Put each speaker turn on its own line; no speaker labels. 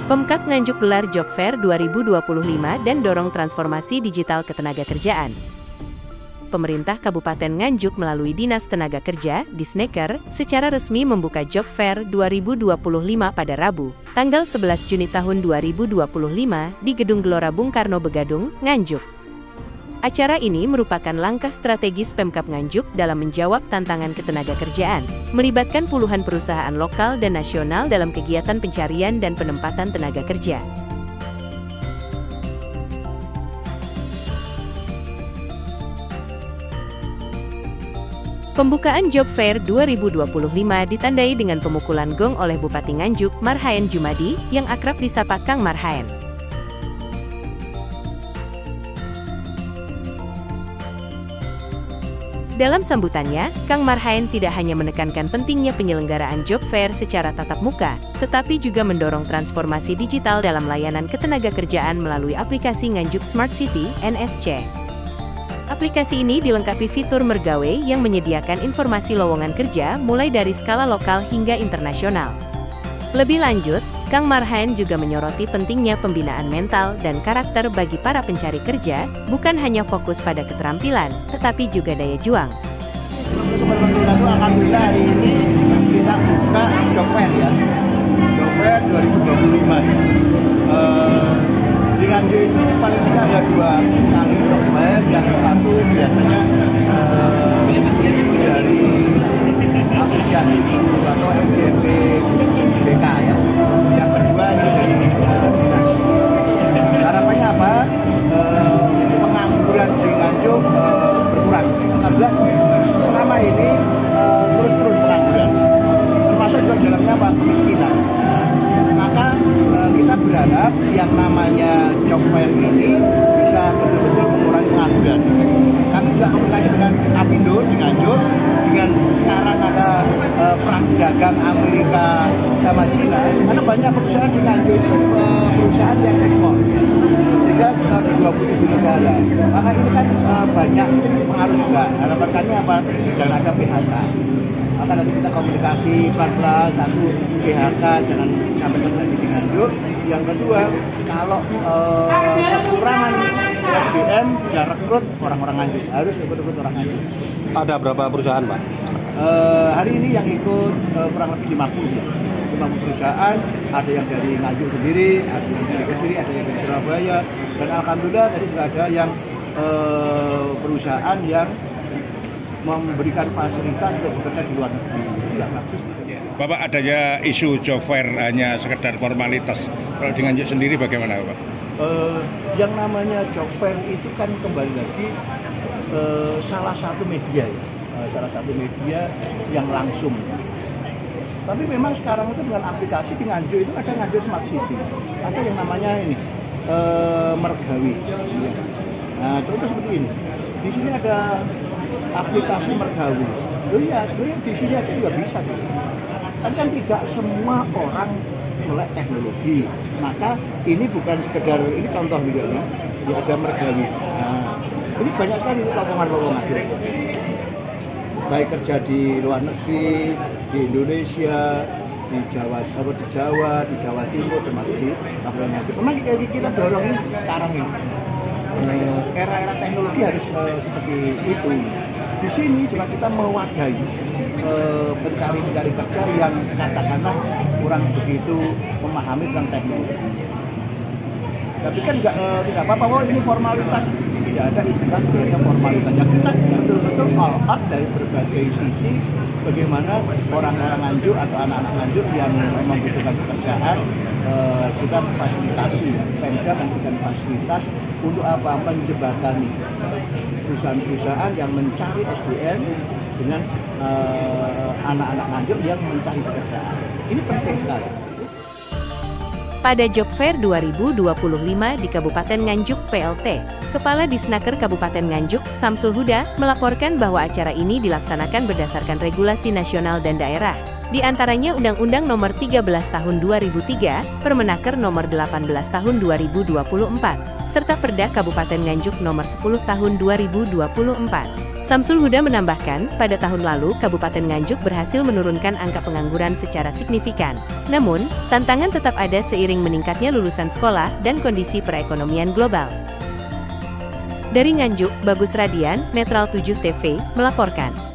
Pemkab Nganjuk gelar Job Fair 2025 dan dorong transformasi digital ketenagakerjaan. Pemerintah Kabupaten Nganjuk melalui Dinas Tenaga Kerja, Disnaker, secara resmi membuka Job Fair 2025 pada Rabu, tanggal 11 Juni tahun 2025 di Gedung Gelora Bung Karno Begadung, Nganjuk. Acara ini merupakan langkah strategis Pemkab Nganjuk dalam menjawab tantangan ketenagakerjaan, melibatkan puluhan perusahaan lokal dan nasional dalam kegiatan pencarian dan penempatan tenaga kerja. Pembukaan Job Fair 2025 ditandai dengan pemukulan gong oleh Bupati Nganjuk, Marhaen Jumadi, yang akrab disapa Kang Marhaen. Dalam sambutannya, Kang Marhaen tidak hanya menekankan pentingnya penyelenggaraan Job Fair secara tatap muka, tetapi juga mendorong transformasi digital dalam layanan ketenagakerjaan melalui aplikasi Nganjuk Smart City, NSC. Aplikasi ini dilengkapi fitur Mergawe yang menyediakan informasi lowongan kerja mulai dari skala lokal hingga internasional. Lebih lanjut, Kang Marhaen juga menyoroti pentingnya pembinaan mental dan karakter bagi para pencari kerja, bukan hanya fokus pada keterampilan, tetapi juga daya juang.
Alhamdulillah hari ini kita buka Job Fair ya, Job Fair 2025. Di Nganjuk itu paling tidak ada 2 kali Job Fair, yang satu biasanya dari asosiasi atau MGMP BK ya. Yang kedua dari dinas. Harapannya apa? Pengangguran di Nganjuk berkurang. Alhamdulillah selama ini terus turun pengangguran. Termasuk juga di dalamnya apa? Kemiskinan. Maka kita berharap yang namanya Job Fair ini bisa betul-betul mengurangi pengangguran. Kami juga komunikasi dengan Apindo di Nganjuk, dengan sekarang ada perang dagang Amerika sama Cina, karena banyak perusahaan di Nganjuk itu perusahaan yang ekspor ya. Sehingga kita ada 27 negara. Maka ini kan banyak pengaruh juga. Harapan kami apa? Jangan ada PHK. Maka nanti kita komunikasi pelan-pelan, satu PHK jangan sampai terjadi di Nganjuk. Yang kedua, kalau kekurangan SDM, bisa rekrut orang-orang Nganjuk, harus ikut-ikut orang Nganjuk.
Ada berapa perusahaan, Pak?
Hari ini yang ikut kurang lebih 50 ya. 50 perusahaan, ada yang dari Nganjuk sendiri, ada yang dari Kediri, ada yang dari Surabaya, dan alhamdulillah tadi sudah ada yang perusahaan yang memberikan fasilitas untuk bekerja di luar negeri. Itu yang bagus.
Bapak, adanya isu Job Fair hanya sekedar formalitas. Kalau di Nganjuk sendiri bagaimana, Pak?
Yang namanya Job Fair itu kan kembali lagi salah satu media ya. Salah satu media yang langsung. Tapi memang sekarang itu dengan aplikasi di Nganjuk itu ada Nganjuk Smart City. Ada yang namanya ini Mergawi. Nah, contoh seperti ini. Di sini ada aplikasi Mergawi. Oh iya, sebenarnya di sini aja juga bisa sih. Kan tidak semua orang melek teknologi. Maka ini bukan sekedar, ini contoh juga ya. Ya ada Mergawi. Nah, ini banyak sekali lowongan-lowongan. Baik kerja di luar negeri, di Indonesia, di Jawa Timur, termasuk di Kabupaten Nganjuk. Memang kita dorong sekarang ini. Era-era teknologi harus seperti itu. Di sini juga kita mewadahi pencari kerja yang katakanlah kurang begitu memahami tentang teknologi. Tapi kan juga tidak apa-apa, oh ini formalitas. Tidak ada istilah sebenarnya formalitas. Ya, kita betul-betul all out dari berbagai sisi bagaimana orang-orang Nganjuk atau anak-anak Nganjuk yang membutuhkan pekerjaan, kita fasilitasi, Pemda memberikan fasilitas untuk apa? Menjembatani perusahaan-perusahaan yang mencari SDM dengan anak-anak Nganjuk yang mencari pekerjaan. Ini penting sekali.
Pada Job Fair 2025 di Kabupaten Nganjuk PLT, Kepala Disnaker Kabupaten Nganjuk, Samsul Huda, melaporkan bahwa acara ini dilaksanakan berdasarkan regulasi nasional dan daerah, di antaranya Undang-Undang Nomor 13 Tahun 2003, Permenaker Nomor 18 Tahun 2024, serta Perda Kabupaten Nganjuk Nomor 10 Tahun 2024. Samsul Huda menambahkan, pada tahun lalu Kabupaten Nganjuk berhasil menurunkan angka pengangguran secara signifikan. Namun, tantangan tetap ada seiring meningkatnya lulusan sekolah dan kondisi perekonomian global. Dari Nganjuk, Bagus Radian, Netral 7 TV, melaporkan.